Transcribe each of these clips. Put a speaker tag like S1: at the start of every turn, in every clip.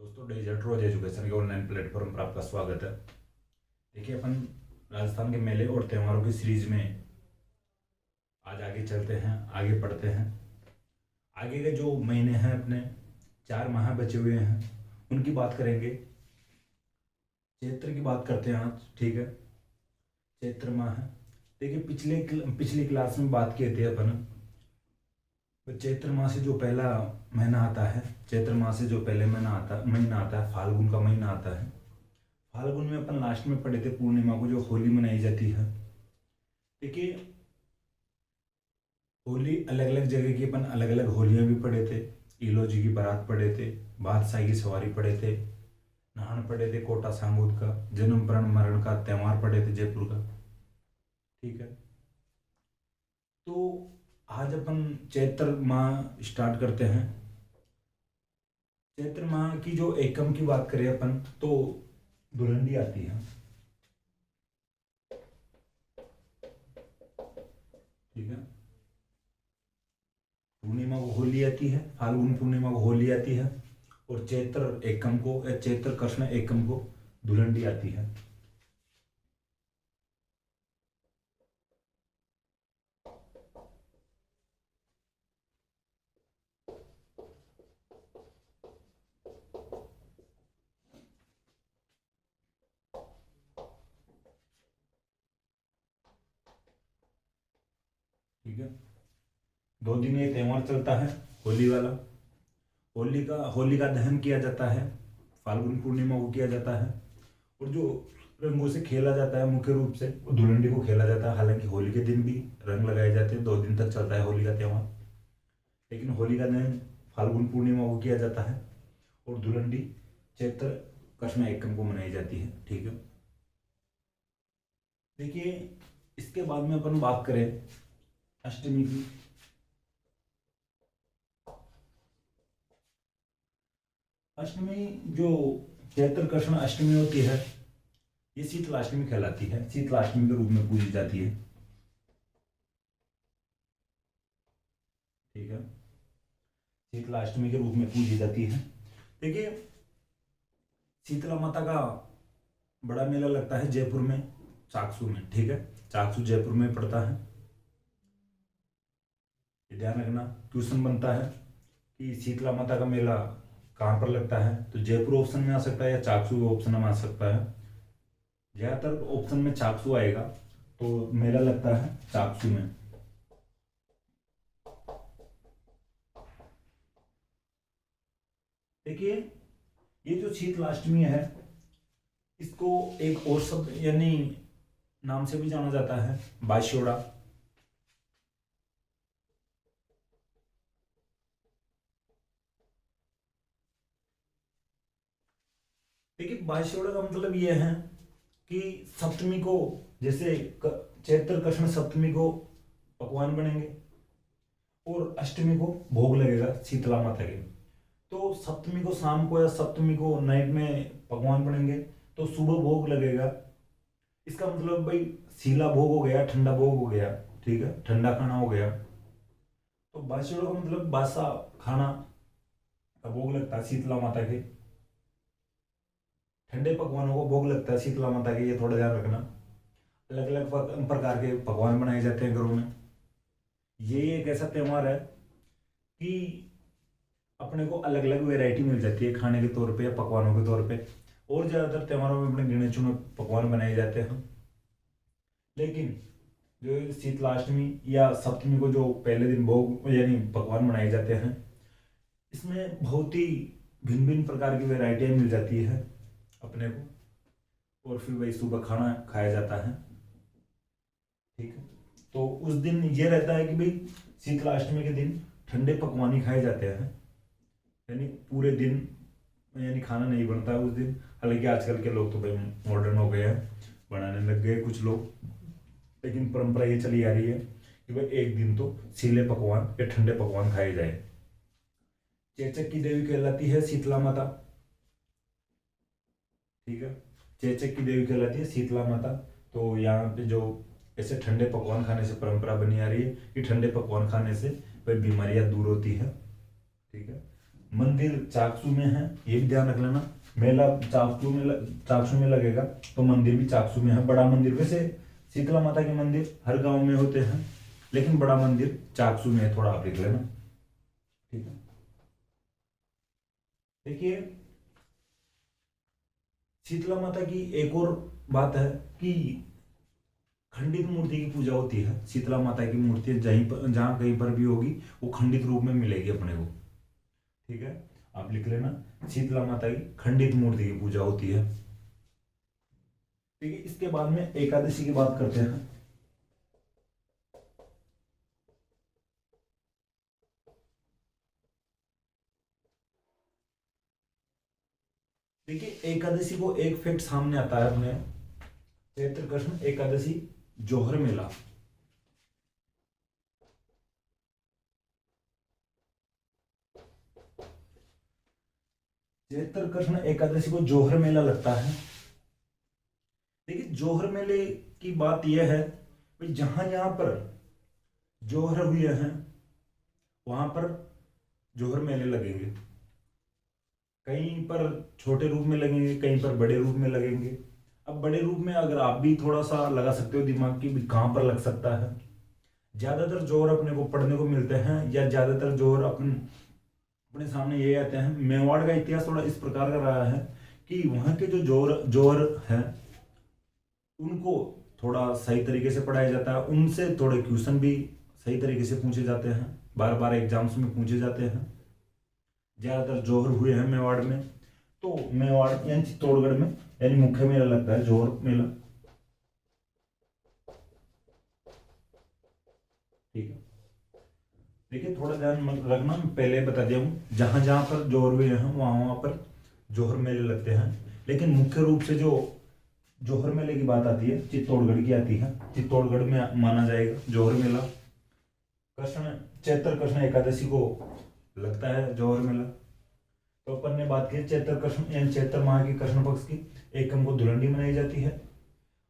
S1: दोस्तों, डेजर्ट रोज एजुकेशन के online platform पर आपका स्वागत है। देखिए, अपन राजस्थान के मेले और त्योहारों की सीरीज में आज आगे चलते हैं, आगे पढ़ते हैं। आगे के जो महीने हैं, अपने 4 माह बचे हुए हैं, उनकी बात करेंगे। चैत्र की बात करते हैं आज, ठीक है। चैत्र माह है। देखिए, पिछली क्लास में बात किए थे अपन। तो चैत्र माह से जो पहला महीना आता है, चैत्र माह से जो पहले महीना आता है, फाल्गुन का महीना आता है। फाल्गुन में अपन लास्ट में पढ़े थे पूर्णिमा को, जो होली मनाई जाती है। देखिए, होली अलग अलग जगह की अपन अलग अलग होलियां भी पढ़े थे। ईलो जी की बारात पढ़े थे, बादशाही की सवारी पढ़े थे, नहान पढ़े थे, कोटा सांगूद का, जन्म मरण मरण का त्योहार पढ़े थे, जयपुर का, ठीक है। तो आज अपन चैत्र माह स्टार्ट करते हैं। चैत्र माह की जो एकम की बात करें अपन, तो धुलंडी आती है, ठीक है। पूर्णिमा को होली आती है, फाल्गुन पूर्णिमा को होली आती है, और चैत्र कृष्ण एकम को धुलंडी आती है। ठीक है। 2 दिन ये त्योहार चलता है, होली वाला। होली का दहन किया जाता है, फाल्गुन पूर्णिमा को किया जाता है। और जो रंगों से खेला जाता है मुख्य रूप से, वो धुलंडी को खेला जाता है। हालांकि होली के दिन भी रंग लगाए जाते हैं, 2 दिन तक चलता है होली का त्योहार। लेकिन होली का दहन फाल्गुन पूर्णिमा को किया जाता है, और धुलंडी चैत्र कृष्ण एकम को मनाई जाती है, ठीक है। देखिए, इसके बाद में अपन बात करें अष्टमी की। अष्टमी जो चैत्र कृष्ण अष्टमी होती है, ये शीतलाष्टमी कहलाती है, शीतलाष्टमी के रूप में पूजी जाती है, ठीक है। शीतलाष्टमी के रूप में पूजी जाती है। देखिए, शीतला माता का बड़ा मेला लगता है जयपुर में, चाकसू में, ठीक है। चाकसू जयपुर में पड़ता है। ये ध्यान रखना, क्वेश्चन बनता है कि शीतला माता का मेला कहाँ पर लगता है, तो जयपुर ऑप्शन में आ सकता है या चाकसू ऑप्शन में आ सकता है। ज्यादातर ऑप्शन में चाकसू आएगा, तो मेला लगता है चाकसू में। देखिए, ये जो शीतलाष्टमी है, इसको एक और शब्द यानी नाम से भी जाना जाता है, बाश्योड़ा। देखिए, बाश्योड़ा का मतलब ये है कि सप्तमी को, जैसे चैत्र कृष्ण सप्तमी को पकवान बनेंगे, और अष्टमी को भोग लगेगा शीतला माता के। तो सप्तमी को शाम को या सप्तमी को नाइट में पकवान बनेंगे, तो सुबह भोग लगेगा। इसका मतलब भाई, सीला भोग हो गया, ठंडा भोग हो गया, ठीक है, ठंडा खाना हो गया। तो बासीड़ों का मतलब बासा खाना का भोग लगता है शीतला माता के। ठंडे पकवानों को भोग लगता है शीतला माता के, ये थोड़ा ध्यान रखना। अलग अलग प्रकार के पकवान बनाए जाते हैं घरों में। ये एक ऐसा त्योहार है कि अपने को अलग अलग वैरायटी मिल जाती है खाने के तौर पे या पकवानों के तौर पे। और ज़्यादातर त्योहारों में अपने गिने चुने पकवान बनाए जाते हैं। लेकिन जो शीतलाष्टमी या सप्तमी को जो पहले दिन भोग यानी पकवान बनाए जाते हैं, इसमें बहुत ही भिन्न भिन्न प्रकार की वैरायटियाँ मिल जाती है अपने को। और फिर वही सुबह खाना खाया जाता है, ठीक है। तो उस दिन ये रहता है कि भाई, शीतलाष्टमी के दिन ठंडे पकवान ही खाए जाते हैं, यानी पूरे दिन यानी खाना नहीं बनता है उस दिन। हालांकि आजकल के लोग तो भाई मॉडर्न हो गए हैं, बनाने लग गए कुछ लोग। लेकिन परंपरा ये चली आ रही है कि भाई एक दिन तो सीले पकवान या ठंडे पकवान खाए जाए। चेचक की देवी कहलाती है शीतला माता, ठीक है। चेचक की देवी कहलाती है शीतला माता। तो यहाँ पे जो ऐसे ठंडे पकवान खाने से परंपरा बनी आ रही है कि ठंडे पकवान खाने से भाई बीमारियां दूर होती है, ठीक है। मंदिर चाकसू में है, ये भी ध्यान रख लेना। मेला चाकसू में लगेगा, तो मंदिर भी चाकसू में है। बड़ा मंदिर, वैसे शीतला माता के मंदिर हर गांव में होते हैं, लेकिन बड़ा मंदिर चाकसू में है, थोड़ा आप लिख लेना, ठीक है। देखिए, शीतला माता की एक और बात है कि खंडित मूर्ति की पूजा होती है। शीतला माता की मूर्ति जहां कहीं पर भी होगी, वो खंडित रूप में मिलेगी अपने को, ठीक है। आप लिख लेना, शीतला माता की खंडित मूर्ति की पूजा होती है, ठीक है। इसके बाद में एकादशी की बात करते हैं। देखिए, एकादशी को एक फैक्ट सामने आता है अपने, चैत्र कृष्ण एकादशी जोहर मेला। चैत्र कृष्ण एकादशी को जोहर मेला लगता है। देखिए, जोहर मेले की बात यह है कि जहां जहां पर जोहर हुए हैं, वहां पर जोहर मेले लगेंगे। कहीं पर छोटे रूप में लगेंगे, कहीं पर बड़े रूप में लगेंगे। अब बड़े रूप में अगर आप भी थोड़ा सा लगा सकते हो दिमाग की, भी कहां पर लग सकता है। ज्यादातर जोर अपने को पढ़ने को मिलते हैं, या ज्यादातर जोर अपने सामने ये आते हैं। मेवाड़ का इतिहास थोड़ा इस प्रकार का रहा है कि वहां के जो जोर जोर है, उनको थोड़ा सही तरीके से पढ़ाया जाता है, उनसे थोड़े क्वेश्चन भी सही तरीके से पूछे जाते हैं, बार बार एग्जाम्स में पूछे जाते हैं। ज्यादातर जोहर हुए हैं मेवाड़ में, तो मेवाड़ यानी चित्तौड़गढ़ में यानी मुख्य मेला लगता है जोहर मेला, ठीक है। देखिए, थोड़ा ध्यान रखना, मैं पहले बता दिया हूँ, जहां जहां पर जोहर हुए हैं वहां वहां पर जोहर मेले लगते हैं। लेकिन मुख्य रूप से जो जोहर मेले की बात आती है, चित्तौड़गढ़ की आती है। चित्तौड़गढ़ में माना जाएगा जोहर मेला। कृष्ण चैत्र कृष्ण एकादशी को लगता है जोहर मेला। तो अपन ने बात की चैत्र कृष्ण यानी चैत्र माह की कृष्ण पक्ष की एकम को धुलंडी मनाई जाती है।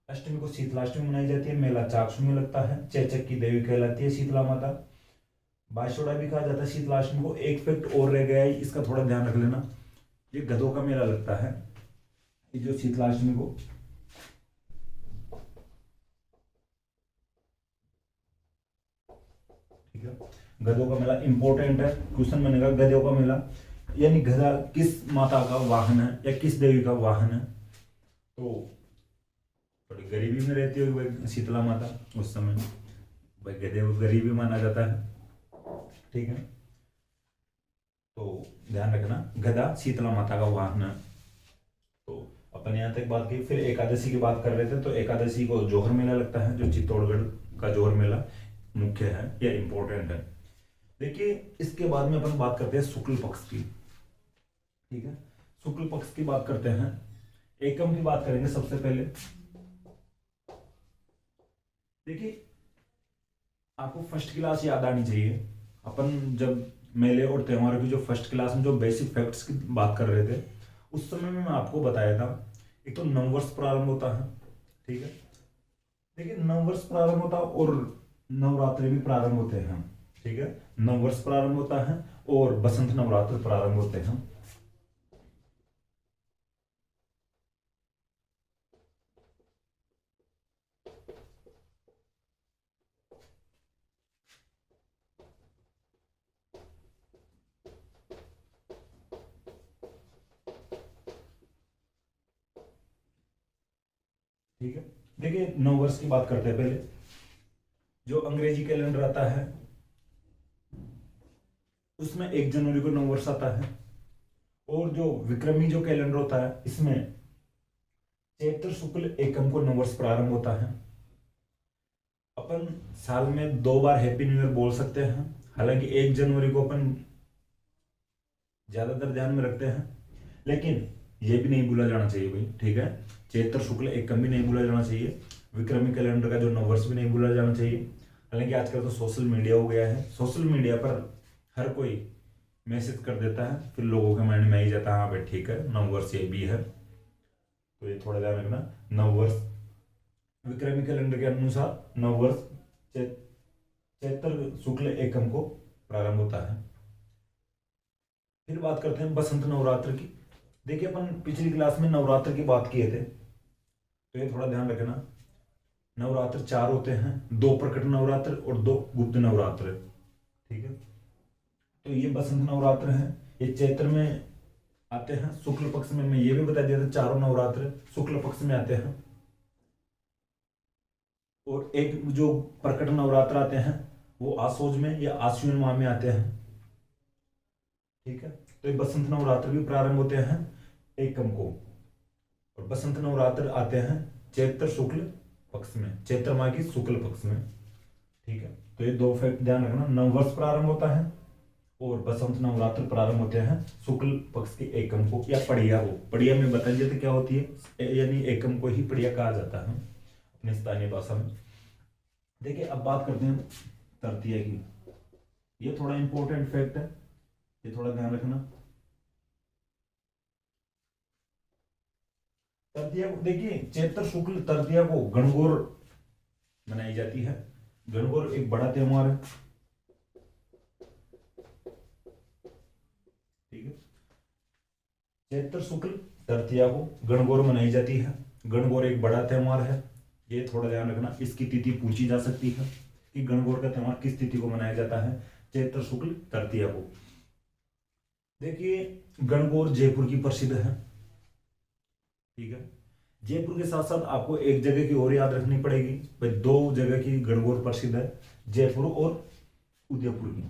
S1: अष्टमी को शीतलाष्टमी मनाई जाती है। मेला चाकसू में लगता है। चैचक की देवी कहलाती है शीतला माता। बाशोड़ा भी कहा जाता है शीतलाष्टमी को। एक फैक्ट और रह गया है, इसका थोड़ा ध्यान रख लेना। ये गधों का मेला लगता है ये जो शीतलाष्टमी को, ठीक है। गधों का मेला इंपॉर्टेंट है, क्वेश्चन बनेगा गधों का मेला यानी गधा किस माता का वाहन है या किस देवी का वाहन है। तो थोड़ी गरीबी में रहती होगी भाई शीतला माता उस समय, भाई गधे को गरीबी माना जाता है, ठीक है। तो ध्यान रखना, गधा शीतला माता का वाहन है। तो अपन यहाँ तक बात की, फिर एकादशी की बात कर रहे थे। तो एकादशी को जोहर मेला लगता है, जो चित्तौड़गढ़ का जोहर मेला मुख्य है या इंपॉर्टेंट है। देखिए, इसके बाद में अपन बात करते हैं शुक्ल पक्ष की, ठीक है। शुक्ल पक्ष की बात करते हैं, एकम की बात करेंगे सबसे पहले। देखिए, आपको फर्स्ट क्लास याद आनी चाहिए। अपन जब मेले और त्योहारों की जो फर्स्ट क्लास में जो बेसिक फैक्ट्स की बात कर रहे थे, उस समय में मैं आपको बताया था, एक तो नववर्ष प्रारंभ होता है, ठीक है। देखिए, नववर्ष प्रारंभ होता है और नवरात्रि भी प्रारंभ होते हैं, ठीक है। नववर्ष प्रारंभ होता है और बसंत नवरात्र प्रारंभ होते हैं। ठीक है। देखिए, नववर्ष की बात करते हैं पहले। जो अंग्रेजी कैलेंडर आता है उसमें 1 जनवरी को नववर्ष आता है, और जो विक्रमी जो कैलेंडर होता है इसमें चैत्र शुक्ल एकम को नववर्ष प्रारंभ होता है। अपन साल में 2 बार हैप्पी न्यू ईयर बोल सकते हैं, हालांकि 1 जनवरी को अपन ज्यादातर ध्यान में रखते हैं, लेकिन ये भी नहीं भूला जाना चाहिए भाई, ठीक है। चैत्र शुक्ल एकम भी नहीं भूला जाना चाहिए, विक्रमी कैलेंडर का जो नववर्ष भी नहीं भूला जाना चाहिए। हालांकि आजकल तो सोशल मीडिया हो गया है, सोशल मीडिया पर हर कोई मैसेज कर देता है, फिर लोगों के माइंड में आई जाता है हाँ भाई ठीक है नववर्ष ये भी है। तो ये थोड़ा ध्यान रखना, नववर्ष विक्रमी कैलेंडर के अनुसार नववर्ष चैत्र शुक्ल एकम को प्रारंभ होता है। फिर बात करते हैं बसंत नवरात्र की। देखिए अपन पिछली क्लास में नवरात्र की बात किए थे, तो ये थोड़ा ध्यान रखना। नवरात्र 4 होते हैं, 2 प्रकट नवरात्र और 2 गुप्त नवरात्र। ठीक है, तो ये बसंत नवरात्र है, ये चैत्र में आते हैं, शुक्ल पक्ष में। मैं ये भी बता दिया था चारों नवरात्र शुक्ल पक्ष में आते हैं। और एक जो प्रकट नवरात्र आते हैं वो आसोज में या आश्विन माह में आते हैं। ठीक है, तो ये बसंत नवरात्र भी प्रारंभ होते हैं एकम को, और बसंत नवरात्र आते हैं चैत्र शुक्ल पक्ष में, चैत्र माह की शुक्ल पक्ष में। ठीक है, तो ये 2 फैक्ट ध्यान रखना, नववर्ष प्रारंभ होता है और बसंत नवरात्र प्रारंभ होते हैं शुक्ल पक्ष के एकम को या पड़िया को। पड़िया में बताइए तो क्या होती है, यानी एकम को ही पड़िया कहा जाता है अपनी स्थानीय भाषा में। देखिए अब बात करते हैं तृतीया की। ये थोड़ा इंपॉर्टेंट फैक्ट है, ये थोड़ा ध्यान रखना। तृतीया को देखिए, चैत्र शुक्ल तृतीया को गणगौर मनाई जाती है। गणगौर एक बड़ा त्योहार है। ठीक है, चैत्र शुक्ल तृतीया को गणगौर मनाई जाती है। गणगौर एक बड़ा त्योहार है, ये थोड़ा ध्यान रखना। इसकी तिथि पूछी जा सकती है कि गणगौर का त्योहार किस तिथि को मनाया जाता है, चैत्र शुक्ल तृतीया को। देखिए गणगौर जयपुर की प्रसिद्ध है। ठीक है, जयपुर के साथ साथ आपको एक जगह की और याद रखनी पड़ेगी भाई, 2 जगह की गणगौर प्रसिद्ध है, जयपुर और उदयपुर की।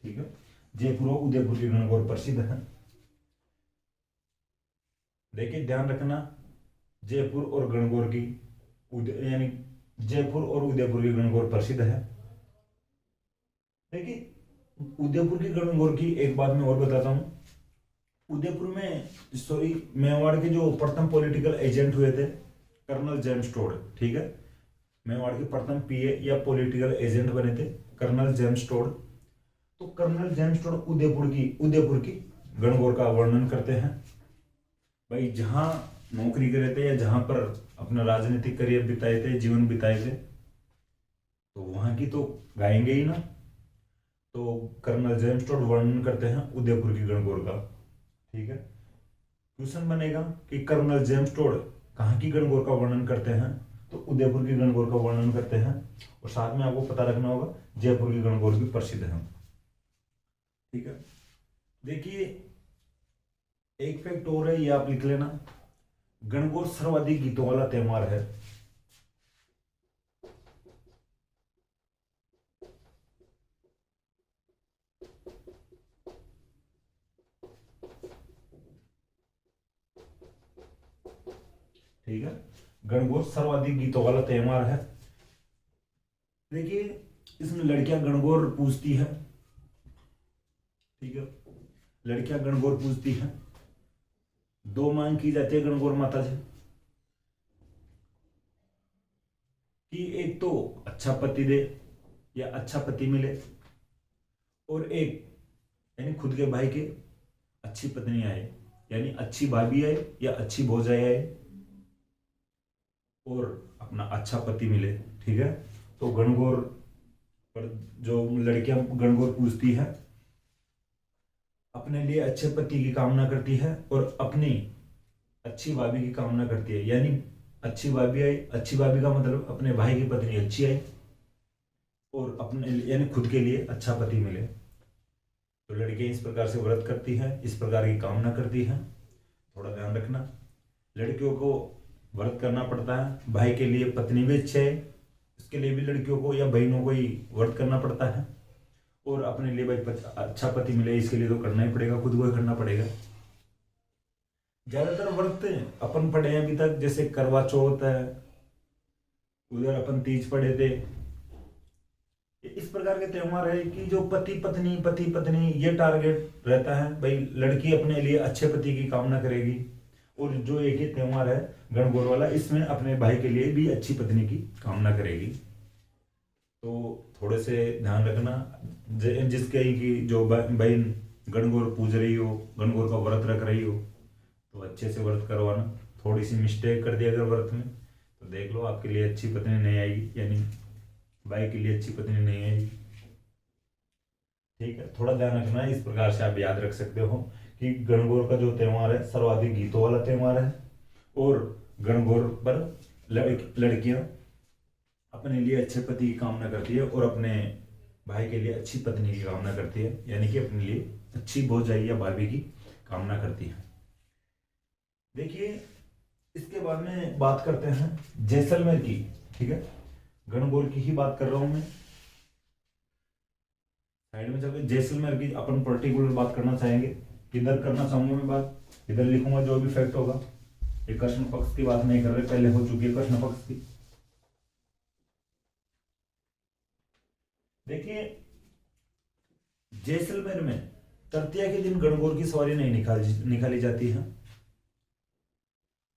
S1: ठीक है, जयपुर और उदयपुर की गणगौर प्रसिद्ध है। देखिए ध्यान रखना, जयपुर और गणगौर की यानी जयपुर और उदयपुर की गणगौर प्रसिद्ध है। देखिए उदयपुर की गणगौर की एक बात मैं और बताता हूं। उदयपुर में सॉरी मेवाड़ के जो प्रथम पॉलिटिकल एजेंट हुए थे कर्नल जेम्स टोड। ठीक है, मेवाड़ के प्रथम पीए या पॉलिटिकल एजेंट बने थे कर्नल जेम्स टोड। तो कर्नल जेम्स टोड उदयपुर की गणगौर का वर्णन करते हैं। भाई जहां नौकरी करे थे या जहां पर अपना राजनीतिक करियर बिताए थे, जीवन बिताए थे, तो वहां की तो गाएंगे ही ना। तो कर्नल जेम्स टोड वर्णन करते हैं उदयपुर की गणगौर का। ठीक है, क्वेश्चन बनेगा कि कर्नल जेम्स टोड कहाँ की गणगौर का वर्णन करते हैं, तो उदयपुर की गणगौर का वर्णन करते हैं। और साथ में आपको पता रखना होगा जयपुर की गणगौर भी प्रसिद्ध है। ठीक है, देखिए एक फैक्ट और है, ये आप लिख लेना, गणगौर सर्वाधिक गीतों वाला त्योहार है। ठीक है, गणगौर सर्वाधिक गीतों वाला त्योहार है। देखिए इसमें लड़कियां गणगौर पूजती है। ठीक है, लड़कियां गणगौर पूजती हैं। 2 मांग की जाती है गणगौर माता से कि एक तो अच्छा पति दे या अच्छा पति मिले, और एक यानी खुद के भाई के अच्छी पत्नी आए, यानी अच्छी भाभी आए या अच्छी भौजाई आए, और अपना अच्छा पति मिले। ठीक है, तो गणगौर पर जो लड़कियां गणगौर पूजती है अपने लिए अच्छे पति की कामना करती है और अपनी अच्छी भाभी की कामना करती है। यानी अच्छी भाभी आई, अच्छी भाभी का मतलब अपने भाई की पत्नी अच्छी आई और अपने यानी खुद के लिए अच्छा पति मिले। तो लड़कियां इस प्रकार से व्रत करती है, इस प्रकार की कामना करती है। थोड़ा ध्यान रखना, लड़कियों को व्रत करना पड़ता है, भाई के लिए पत्नी भी अच्छी है, इसके लिए भी लड़कियों को या बहनों को ही व्रत करना पड़ता है, और अपने लिए भाई अच्छा पति मिले इसके लिए तो करना ही पड़ेगा, खुद को ही करना पड़ेगा। ज्यादातर व्रत अपन पढ़े हैं अभी तक, जैसे करवा चौथ है, उधर अपन तीज पढ़े थे। इस प्रकार के त्योहार है कि जो पति पत्नी ये टारगेट रहता है भाई, लड़की अपने लिए अच्छे पति की कामना करेगी। और जो एक ही त्योहार है गणगौर वाला, इसमें अपने भाई के लिए भी अच्छी पत्नी की कामना करेगी। तो थोड़े से ध्यान रखना, जिसके की जो बहन गणगौर पूज रही हो, गणगौर का व्रत रख रही हो, तो अच्छे से व्रत करवाना। थोड़ी सी मिस्टेक कर दी अगर व्रत में तो देख लो आपके लिए अच्छी पत्नी नहीं आएगी, यानी भाई के लिए अच्छी पत्नी नहीं है ये। ठीक है, थोड़ा ध्यान रखना है। इस प्रकार से आप याद रख सकते हो कि गणगौर का जो त्योहार है सर्वाधिक गीतों वाला त्योहार है, और गणगौर पर लड़कियां अपने लिए अच्छे पति की कामना करती है और अपने भाई के लिए अच्छी पत्नी की कामना करती है, यानी कि अपने लिए अच्छी भौजाई या भाभी की कामना करती है। देखिए, इसके बाद में बात करते हैं जैसलमेर की। ठीक है, गणगौर की ही बात कर रहा हूं मैं। साइड में चलकर जैसलमेर की अपन पर्टिकुलर बात करना चाहेंगे। इधर करना चाहूंगा मैं बात, इधर लिखूंगा जो भी फैक्ट होगा। ये कृष्ण पक्ष की बात नहीं कर रहे, पहले हो चुकी है कृष्ण पक्ष की। देखिए, जैसलमेर में तृतीया के दिन गणगौर की सवारी नहीं निकाली जाती है।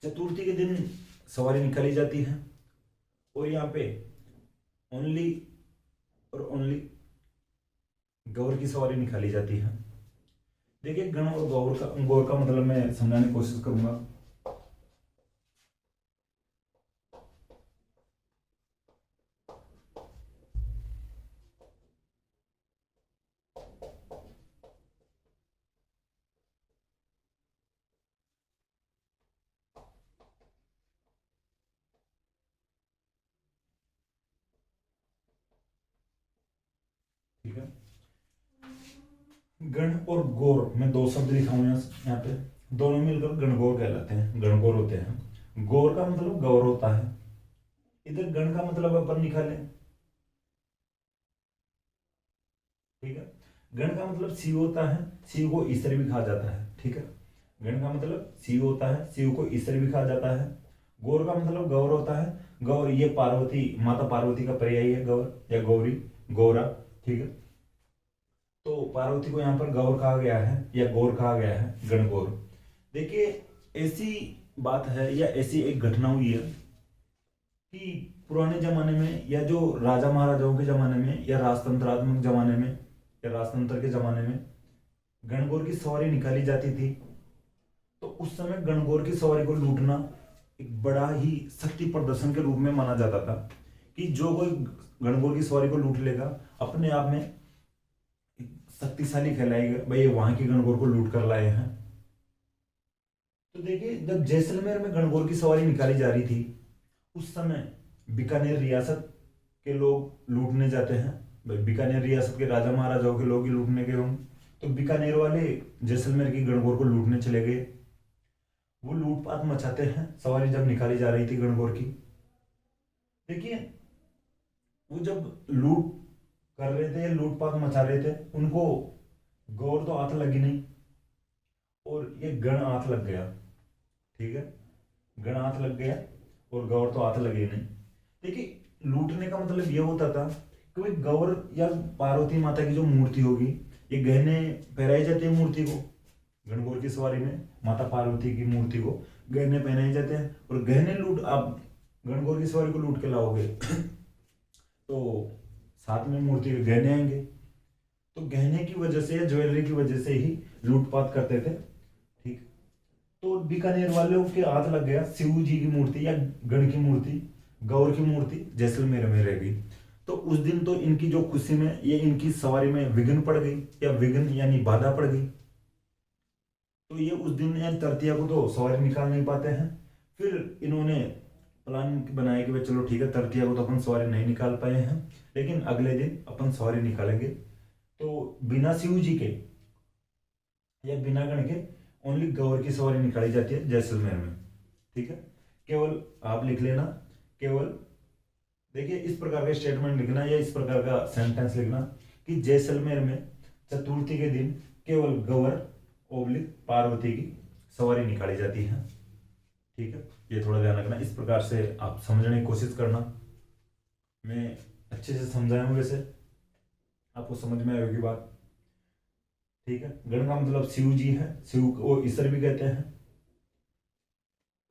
S1: चतुर्थी के दिन सवारी निकाली जाती है, और यहाँ पे ओनली और ओनली गौर की सवारी निकाली जाती है। देखिए, गण और गौर का मतलब मैं समझाने की कोशिश करूंगा। ठीक है, गण और गौर में दो शब्द लिखा हुआ है यहाँ पे, दोनों मिलकर गणगौर कहलाते हैं, गणगौर होते हैं। गौर का मतलब गौर होता है। इधर गण का मतलब अपन निकाले। ठीक है, गण का मतलब शिव होता है, शिव को ईश्वर भी कहा जाता है। ठीक है, गण का मतलब शिव होता है, शिव को ईश्वर भी कहा जाता है। गौर का मतलब गौर होता है, गौर ये पार्वती, माता पार्वती का पर्याय है गौर या गौरी, गौरा। ठीक है, तो पार्वती को यहाँ पर गौर कहा गया है या गौर कहा गया है, गणगौर। देखिए, ऐसी बात है या ऐसी एक घटना हुई है कि पुराने जमाने में या जो राजा महाराजाओं के जमाने में या राजतंत्रात्मक जमाने में या राजतंत्र के जमाने में गणगौर की सवारी निकाली जाती थी। तो उस समय गणगौर की सवारी को लूटना एक बड़ा ही शक्ति प्रदर्शन के रूप में माना जाता था, कि जो कोई गणगौर की सवारी को लूट लेगा अपने आप में शक्तिशाली कहलाएगा, भाई वहां की गणगौर को लूट कर लाए हैं। तो देखिए, जब जैसलमेर में गणगौर की सवारी निकाली जा रही थी, उस समय बीकानेर रियासत के लोग लूटने जाते हैं। भाई बीकानेर रियासत के राजा महाराजाओं के लोग ही लूटने गए होंगे, तो बीकानेर वाले जैसलमेर की गणगौर को लूटने चले गए। वो लूटपाट मचाते हैं सवारी जब निकाली जा रही थी गणगौर की। देखिए, वो जब लूट कर रहे थे, लूटपाट मचा रहे थे, उनको गौर तो हाथ लगी नहीं और ये गण हाथ लग गया। ठीक है, गण हाथ लग गया और गौर तो हाथ लगे नहीं। देखिए, लूटने का मतलब ये होता था कि भाई गौर या पार्वती माता की जो मूर्ति होगी, ये गहने पहनाई जाती है मूर्ति को। गणगौर की सवारी में माता पार्वती की मूर्ति को गहने पहनाए जाते हैं, और गहने लूट, आप गणगौर की सवारी को लूट के लाओगे तो साथ में मूर्ति के गहने आएंगे। तो गहने की वजह से, ज्वेलरी की वजह से ही लूटपाट करते थे। ठीक, तो बीकानेर वालों के हाथ लग गया, शिव जी की मूर्ति या गण की मूर्ति, गौर की मूर्ति जैसलमेर में रह गई। तो उस दिन तो इनकी जो खुशी में ये इनकी सवारी में विघ्न पड़ गई, या विघ्न यानी बाधा पड़ गई। तो ये उस दिन या तृतीया को तो सवारी निकाल नहीं पाते हैं। फिर इन्होंने प्लान बनाया कि भाई चलो ठीक है, तृतीया को तो अपन सवारी नहीं निकाल पाए हैं, लेकिन अगले दिन अपन सवारी निकालेंगे। तो बिना शिव जी के या बिना गण के ओनली गौर की सवारी निकाली जाती है जैसलमेर में। ठीक है, केवल आप लिख लेना, केवल देखिए इस प्रकार का स्टेटमेंट लिखना या इस प्रकार का सेंटेंस लिखना कि जैसलमेर में चतुर्थी के दिन केवल गौर ओब्लिक पार्वती की सवारी निकाली जाती है। ठीक है, ये थोड़ा ध्यान रखना, इस प्रकार से आप समझने की कोशिश करना। मैं अच्छे से समझाया हूँ, वैसे आपको समझ में आई होगी बात। ठीक है, गण का मतलब शिव जी है, शिव को ईश्वर भी कहते हैं,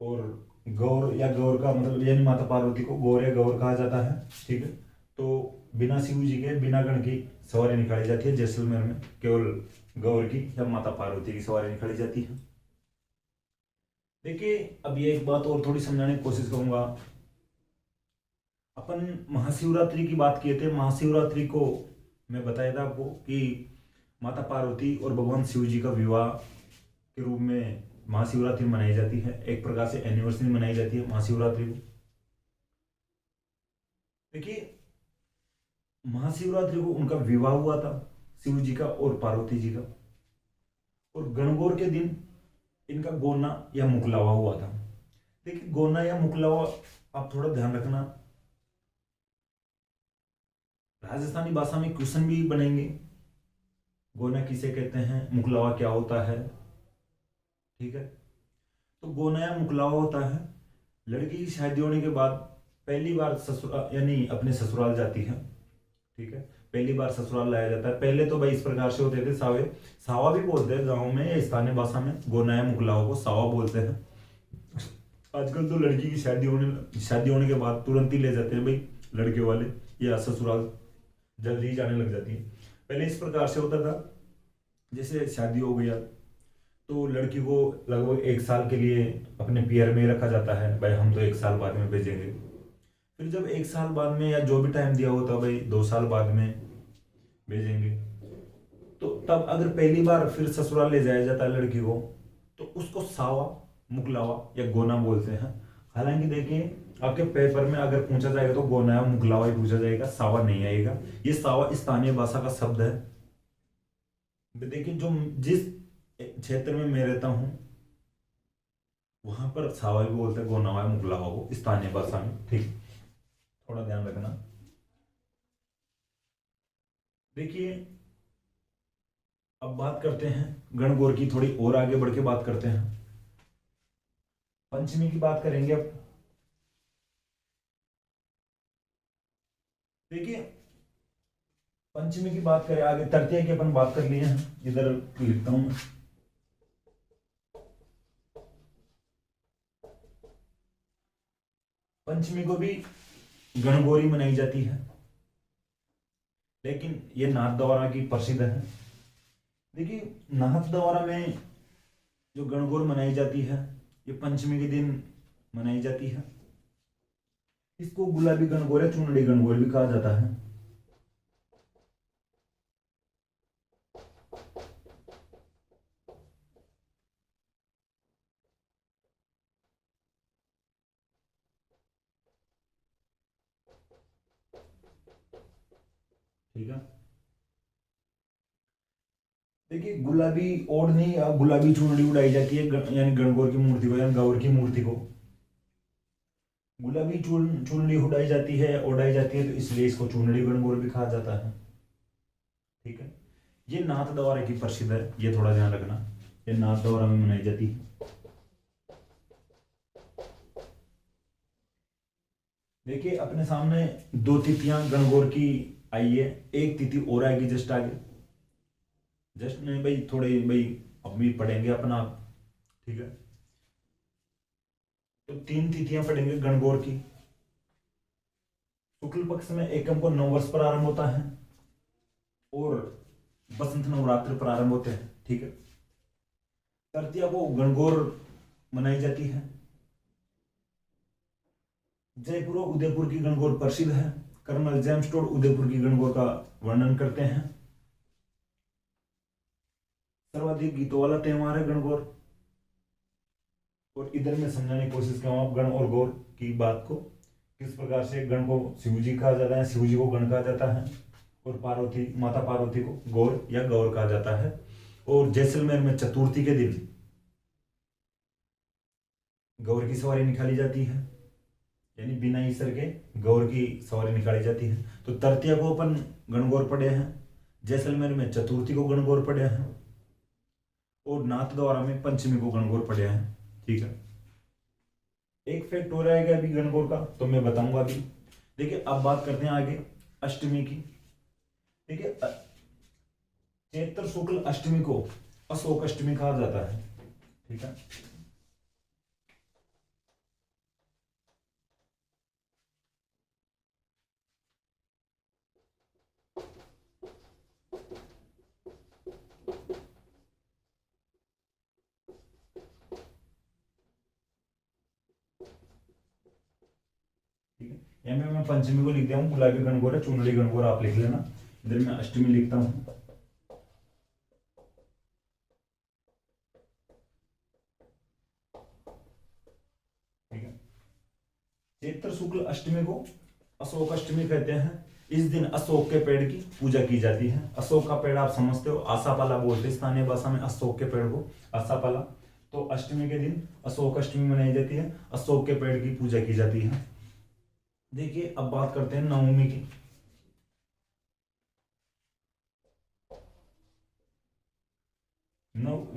S1: और गौर या गौर का मतलब यानी माता पार्वती को गौर या गौर कहा जाता है। ठीक है, तो बिना शिव जी के, बिना गण की सवारी निकाली जाती है जैसलमेर में, केवल गौर की या माता पार्वती की सवारी निकाली जाती है। देखिए, अब ये एक बात और थोड़ी समझाने की कोशिश करूंगा। अपन महाशिवरात्रि की बात किए थे। महाशिवरात्रि को मैं बताया था आपको कि माता पार्वती और भगवान शिव जी का विवाह के रूप में महाशिवरात्रि मनाई जाती है, एक प्रकार से एनिवर्सरी मनाई जाती है महाशिवरात्रि को। देखिए, महाशिवरात्रि को उनका विवाह हुआ था, शिव जी का और पार्वती जी का। और गणगौर के दिन इनका गोना या मुकलावा हुआ था। देखिए, गोना या मुकलावा आप थोड़ा ध्यान रखना, राजस्थानी भाषा में क्वेश्चन भी बनेंगे। गोना किसे कहते हैं, मुकलावा क्या होता है, ठीक है। तो गोना या मुकलावा होता है, लड़की की शादी होने के बाद पहली बार ससुराल यानी अपने ससुराल जाती है, ठीक है। पहली बार ससुराल लाया जाता है। पहले तो भाई इस प्रकार से होते थे, सावे सावा भी बोलते हैं गाँव में या स्थानीय भाषा में, गोना या मुकलावा को सावा बोलते हैं। आजकल तो लड़की की शादी होने के बाद तुरंत ही ले जाते हैं भाई लड़के वाले, या ससुराल जल्दी ही जाने लग जाती है। पहले इस प्रकार से होता था, जैसे शादी हो गया तो लड़की को लगभग 1 साल के लिए अपने पियर में रखा जाता है, भाई हम तो 1 साल बाद में भेजेंगे। फिर जब 1 साल बाद में या जो भी टाइम दिया होता है, भाई 2 साल बाद में भेजेंगे, तो तब अगर पहली बार फिर ससुराल ले जाया जाता है लड़की को, तो उसको सावा, मुकलावा या गोना बोलते हैं। हालांकि देखिए, आपके पेपर में अगर पूछा जाएगा तो गोना या मुकलावा ही पूछा जाएगा, सावा नहीं आएगा। ये सावा स्थानीय भाषा का शब्द है। देखिए, जो जिस क्षेत्र में मैं रहता हूँ वहां पर सावा भी बोलते हैं, गोना या मुकलावा को स्थानीय भाषा में, ठीक। थोड़ा ध्यान रखना। देखिए, अब बात करते हैं गणगौर की, थोड़ी और आगे बढ़ के बात करते हैं। पंचमी की बात करेंगे अब। देखिए, पंचमी की बात करें, आगे तृतीया की अपन बात कर लिए हैं, इधर लिखता हूं मैं। पंचमी को भी गणगौरी मनाई जाती है, लेकिन ये नाथ द्वारा की प्रसिद्ध है। देखिए, नाथ द्वारा में जो गणगौर मनाई जाती है, ये पंचमी के दिन मनाई जाती है। इसको गुलाबी गणगौर या चुनड़ी गणगौर भी कहा जाता है। ठीक है। देखिए, गुलाबी ओढ़नी या गुलाबी चुनड़ी उड़ाई जाती है, यानी गणगौर की मूर्ति को या गौर की मूर्ति को गुलाबी चुनड़ी उड़ाई जाती है, तो इसलिए इसको चुनड़ी गणगौर भी कहा जाता है, ठीक है। ये नाथ द्वारा की प्रसिद्ध है, ये थोड़ा ध्यान रखना, ये नाथ द्वारा में मनाई जाती है। देखिए, अपने सामने 2 तिथियां गणगौर की आई है, एक तिथि और आएगी जस्ट आगे, जस्ट नहीं भाई, थोड़े भाई अब भी पढ़ेंगे अपना, ठीक है। तो 3 तिथियां पढ़ेंगे गणगौर की। शुक्ल पक्ष में एकम को नववर्ष प्रारंभ होता है और बसंत नवरात्र प्रारंभ होते हैं, ठीक है। तृतीया को गणगौर मनाई जाती है। जयपुर और उदयपुर की गणगौर प्रसिद्ध है। कर्नल जेम्स टोड उदयपुर की गणगौर का वर्णन करते हैं। सर्वाधिक गीतों वाला त्योहार है गणगौर। और इधर मैं समझाने की कोशिश कर रहा हूं गण और गौर की बात को, किस प्रकार से गण को शिव जी कहा जाता है, शिव जी को गण कहा जाता है, और पार्वती, माता पार्वती को गौर या गौर कहा जाता है। और जैसलमेर में चतुर्थी के दिन गौर की सवारी निकाली जाती है, यानी बिना ईसर के गौर की सवारी निकाली जाती है। तो तृतीया को अपन गणगौर पढ़े हैं, जैसलमेर में चतुर्थी को गणगौर पढ़े हैं, और नाथ द्वारा में पंचमी को गणगौर पढ़े हैं, ठीक है। एक फैक्ट हो रहेगा अभी गणगौर का, तो मैं बताऊंगा अभी। देखिए, अब बात करते हैं आगे अष्टमी की। देखिए, चैत्र शुक्ल अष्टमी को अशोक अष्टमी कहा जाता है, ठीक है। ठीक है, यहाँ में मैं पंचमी को लिख दिया हूँ, गुलाबी गणगौर है, चुनरी गणगौर आप लिख लेना। इधर मैं अष्टमी लिखता हूँ। ठीक है। चैत्र शुक्ल अष्टमी को अशोक अष्टमी कहते हैं। इस दिन अशोक के पेड़ की पूजा की जाती है। अशोक का पेड़ आप समझते हो, आसापाला बोलते हैं स्थानीय भाषा में अशोक के पेड़ को, आसापाला। तो अष्टमी के दिन अशोक अष्टमी मनाई जाती है, अशोक के पेड़ की पूजा की जाती है। देखिए अब बात करते हैं नवमी की।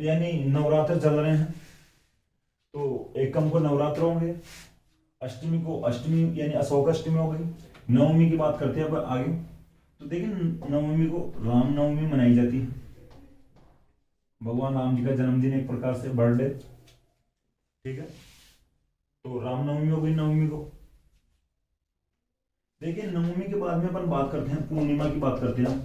S1: यानी नवरात्र चल रहे हैं, तो एकम को नवरात्र होंगे, अष्टमी को अष्टमी यानी अशोक अष्टमी हो गई, नवमी की बात करते हैं अब आगे। तो देखिए नवमी को रामनवमी मनाई जाती है, भगवान राम जी का जन्मदिन, एक प्रकार से बर्थडे। ठीक है, तो रामनवमी हो गई नवमी को। देखिए नवमी के बाद में अपन बात करते हैं पूर्णिमा की, बात करते हैं।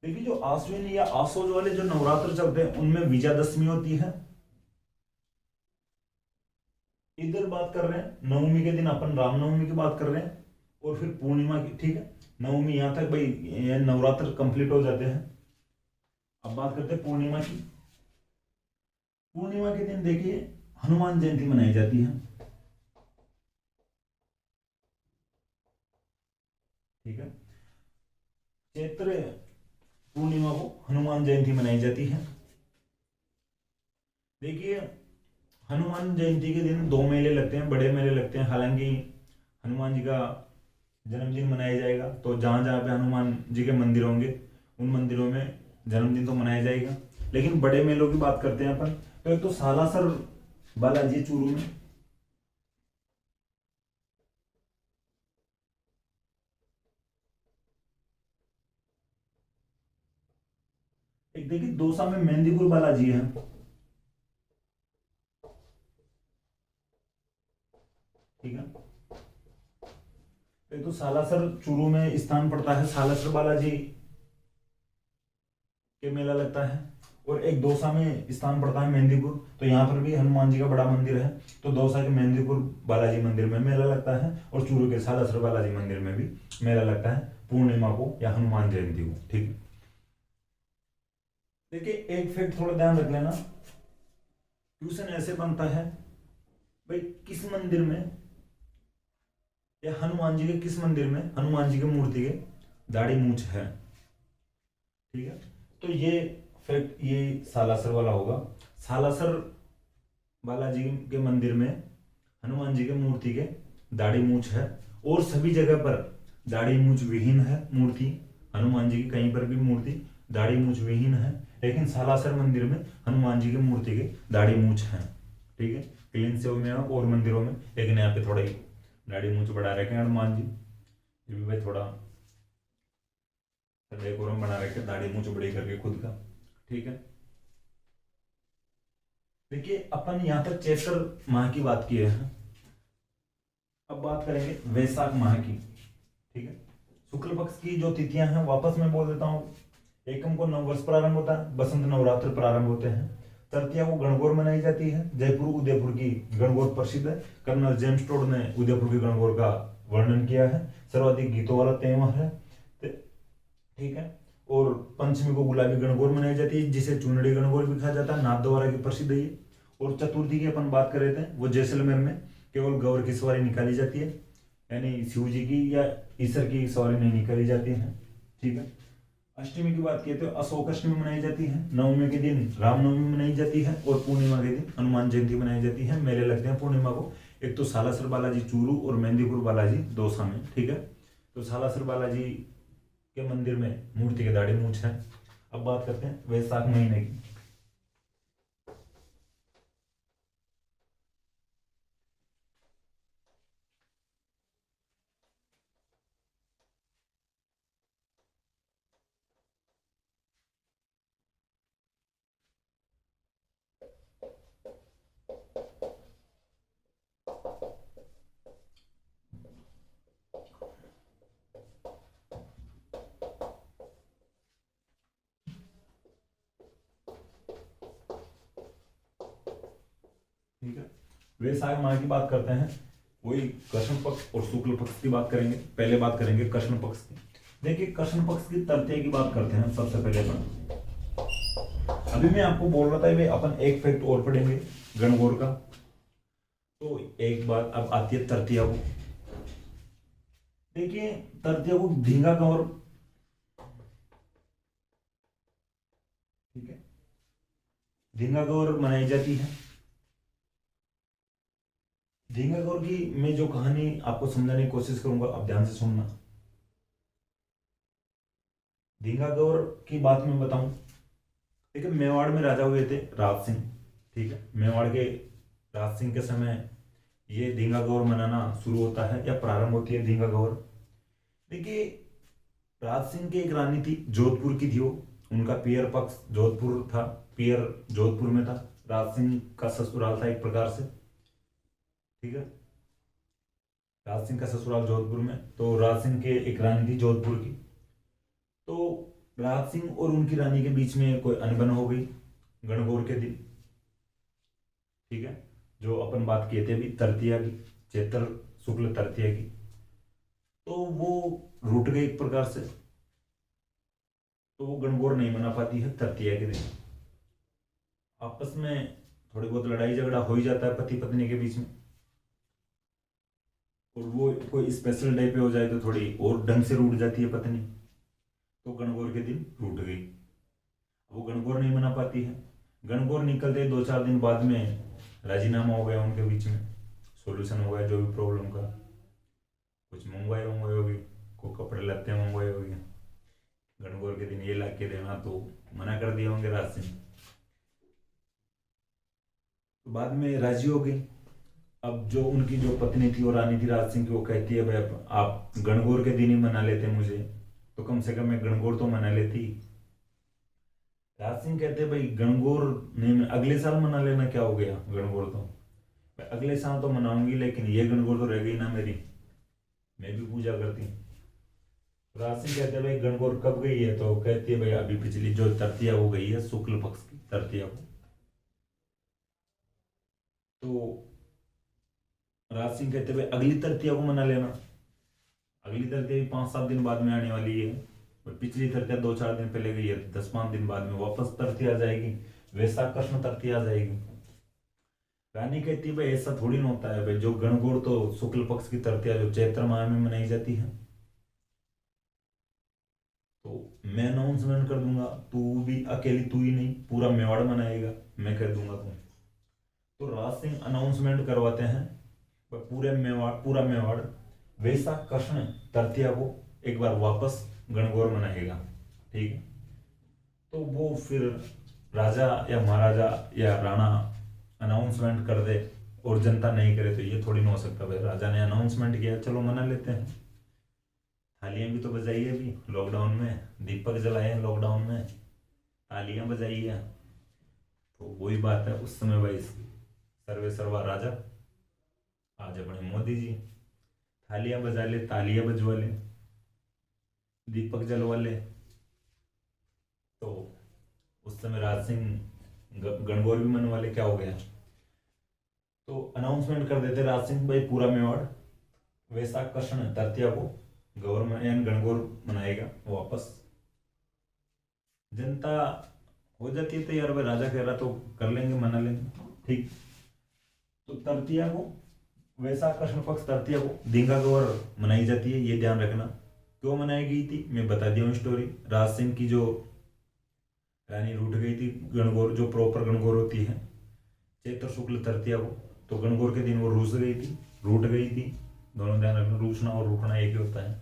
S1: देखिए जो आश्विन या आसोज वाले जो नवरात्र चलते हैं उनमें विजयादशमी होती है। इधर बात कर रहे हैं नवमी के दिन अपन रामनवमी की बात कर रहे हैं, और फिर पूर्णिमा की। ठीक है, नवमी यहां तक भाई नवरात्र कंप्लीट हो जाते हैं। अब बात करते हैं पूर्णिमा की। पूर्णिमा के दिन देखिए हनुमान जयंती मनाई जाती है। ठीक है, चैत्र पूर्णिमा को हनुमान जयंती मनाई जाती है। देखिए हनुमान जयंती के दिन दो मेले लगते हैं, बड़े मेले लगते हैं। हालांकि हनुमान जी का जन्मदिन मनाया जाएगा, तो जहां जहां पे हनुमान जी के मंदिर होंगे उन मंदिरों में जन्मदिन तो मनाया जाएगा। लेकिन बड़े मेलों की बात करते हैं अपन, तो एक तो सालासर बालाजी चूरू में, एक देखिए दौसा में मेहंदीपुर बालाजी है। ठीक है, एक तो सालासर चूरू में स्थान पड़ता है, सालासर बालाजी के मेला लगता है। और एक दौसा में स्थान पड़ता है मेहंदीपुर, तो यहाँ पर भी हनुमान जी का बड़ा मंदिर है। तो दौसा के मेहंदीपुर बालाजी मंदिर में मेला लगता है, और चूरू के सालासर बालाजी मंदिर में भी मेला लगता है पूर्णिमा को या हनुमान जयंती को। ठीक है, देखिए एक फैक्ट थोड़ा ध्यान रख लेना, ट्यूशन ऐसे बनता है भाई किस मंदिर में या हनुमान जी के किस मंदिर में हनुमान जी की मूर्ति के दाढ़ी मूछ है। ठीक है, तो ये फैक्ट ये सालासर वाला होगा। सालासर बालाजी के मंदिर में हनुमान जी के मूर्ति के दाढ़ी मूछ है, और सभी जगह पर दाढ़ी मूछ विहीन है मूर्ति। हनुमान जी की कहीं पर भी मूर्ति दाढ़ी मूछ विहीन है, लेकिन सालासर मंदिर में हनुमान जी की मूर्ति के दाढ़ी मूछ है। ठीक है, क्लीन से में और मंदिरों में, लेकिन यहाँ पे थोड़ा ही दाढ़ी मूछ बढ़ा रखे हैं हनुमान जी, ये भी भाई थोड़ा डेकोरम बना रखे, दाढ़ी मूछ बड़ी करके खुद का। ठीक है, देखिए अपन यहां तक चैत्र माह की बात की है, अब बात करेंगे वैशाख माह की। ठीक है, शुक्ल पक्ष की जो तिथियां हैं वापस मैं बोल देता हूँ। एकम को नववर्ष प्रारंभ होता है, बसंत नवरात्र प्रारंभ होते हैं। तृतीया को गणगौर मनाई जाती है, जयपुर उदयपुर की गणगौर प्रसिद्ध है। कर्नल जेम्स टोड ने उदयपुर की गणगौर का वर्णन किया है, सर्वाधिक गीतों वाला त्योहार है। ठीक है, और पंचमी को गुलाबी गणगौर मनाई जाती है, जिसे चुनड़ी गणगौर भी कहा जाता है, नाथ द्वारा की प्रसिद्ध है ये। और चतुर्थी की अपन बात कर रहे थे, वो जैसलमेर में केवल गौर की सवारी निकाली जाती है, यानी शिव जी की या ईश्वर की सवारी नहीं निकाली जाती है। ठीक है, अष्टमी की बात किए तो अशोक अष्टमी मनाई जाती है, नवमी के दिन रामनवमी मनाई जाती है, और पूर्णिमा के दिन हनुमान जयंती मनाई जाती है। मेले लगते हैं पूर्णिमा को, एक तो सालासर बालाजी चूरू और मेहंदीपुर बालाजी दौसा में। ठीक है, तो सालासर बालाजी के मंदिर में मूर्ति के दाढ़ी मूछ है। अब बात करते हैं वैशाख महीने की। ठीक है, वैशाख माह की बात करते हैं। वही कृष्ण पक्ष और शुक्ल पक्ष की बात करेंगे। पहले बात करेंगे कृष्ण पक्ष की। देखिए कृष्ण पक्ष की तृतीया की बात करते हैं सबसे पहले अपन। अभी मैं आपको बोल रहा था भाई अपन एक फैक्ट और पढ़ेंगे गणगौर का। तो एक बात अब आती है तृतीया को। देखिए तृतीया को धींगा गौर, ठीक है, धींगा गौर मनाई जाती है। धींगा गौर की मैं जो कहानी आपको समझाने की कोशिश करूंगा, आप ध्यान से सुनना। धींगा गौर की बात मैं बताऊं, देखिए मेवाड़ में राजा हुए थे राज सिंह, ठीक है। मेवाड़ के राज सिंह के समय ये धींगा गौर मनाना शुरू होता है या प्रारंभ होती है धींगा गौर। देखिए राज सिंह की एक रानी थी, जोधपुर की थी वो, उनका पियर पक्ष जोधपुर था, पियर जोधपुर में था। राज सिंह का ससुराल था एक प्रकार से, ठीक है। राज सिंह का ससुराल जोधपुर में, तो राज सिंह के एक रानी थी जोधपुर की। तो राज सिंह और उनकी रानी के बीच में कोई अनबन हो गई गणगौर के दिन, ठीक है। जो अपन बात किए थे अभी तृतीया की, चैत्र शुक्ल तृतीया की, तो वो रूठ गई एक प्रकार से। तो वो गणगौर नहीं मना पाती है तृतीया के दिन। आपस में थोड़ी बहुत लड़ाई झगड़ा हो ही जाता है पति पत्नी के बीच में, और वो कोई स्पेशल डे पे हो जाए तो थोड़ी और ढंग से रूठ जाती है पत्नी। तो गणगौर के दिन रूठ गई, वो गणगौर नहीं मना पाती है। गणगौर निकलते 2-4 दिन बाद में राजीनामा हो गया उनके बीच में, सॉल्यूशन हो गया जो भी प्रॉब्लम का। कुछ मंगवाए होगी, को कपड़े लत्ते मंगवाए होंगे, गणगौर के दिन ये ला के देना, तो मना कर दिए होंगे राज सिंह। तो बाद में राजी हो गई। अब जो उनकी जो पत्नी थी और रानी थी राज सिंह की, वो कहती है भाई आप गणगौर के दिन ही मना लेते मुझे, तो कम से कम मैं गणगौर तो मना लेती। राज सिंह कहते भाई गणगौर नहीं, अगले साल मना लेना, क्या हो गया, गणगौर तो अगले साल तो मनाऊंगी, लेकिन ये गणगौर तो रह गई ना मेरी, मैं भी पूजा करती हूँ। राज सिंह कहते भाई गणगौर कब गई है, तो कहती है भाई अभी पिछली जो तृतीया हो गई है शुक्ल पक्ष की तृतीया को। तो राज सिंह कहते भाई अगली तृतीया को मना लेना। अगली तृतीया भी 5-7 दिन बाद में आने वाली है, और पिछली तृतीया 2-4 दिन पहले गई है, 10-5 दिन बाद में वापस तृतीया आ जाएगी, वैसा कृष्ण तृतीया आ जाएगी। रानी कहती भाई ऐसा थोड़ी ना होता है भाई, जो गणगौर तो शुक्ल पक्ष की तृतीया जो चैत्र माह में मनाई जाती है, तो मैं अनाउंसमेंट कर दूंगा, तू भी अकेली तू ही नहीं पूरा मेवाड़ मनाएगा, मैं कह दूंगा तुम। तो राज सिंह अनाउंसमेंट करवाते हैं पूरा मेवाड़ वैसा कृष्ण तृतीया को एक बार वापस गणगौर मनाएगा, ठीक है। तो वो फिर राजा या महाराजा या राणा अनाउंसमेंट कर दे और जनता नहीं करे, तो ये थोड़ी ना हो सकता भाई राजा ने अनाउंसमेंट किया चलो मना लेते हैं। थालियां भी तो बजाई है अभी लॉकडाउन में, दीपक जलाए हैं लॉकडाउन में, तालियां बजाई है। तो वही बात है उस समय भाई सर्वे सर्वा राजा, आज अपने मोदी जी थालियां बजा ले, तालियां बजवा ले, दीपक जलवा ले। तो उस समय राज सिंह गणगौर भी मनवा ले, क्या हो गया। तो अनाउंसमेंट कर देते राज सिंह भाई पूरा मेवाड़ वैसा कृष्ण तृतीया को गवर्नमेंट गणगौर मनाएगा वापस। जनता हो जाती है तो यार भाई राजा कह रहा तो कर लेंगे, मना लेंगे, ठीक। तो तृतीया को वैसा कृष्ण पक्ष तृतीया को धींगा गौर मनाई जाती है, ये ध्यान रखना। क्यों मनाई गई थी मैं बता दिया हूँ स्टोरी। राज सिंह की जो रानी रूठ गई थी, गणगौर जो प्रॉपर गणगौर होती है चैत्र शुक्ल तृतीया को, तो गणगौर के दिन वो रूठ गई थी। दोनों ध्यान रखना, रूठना और रूठना एक ही होता है।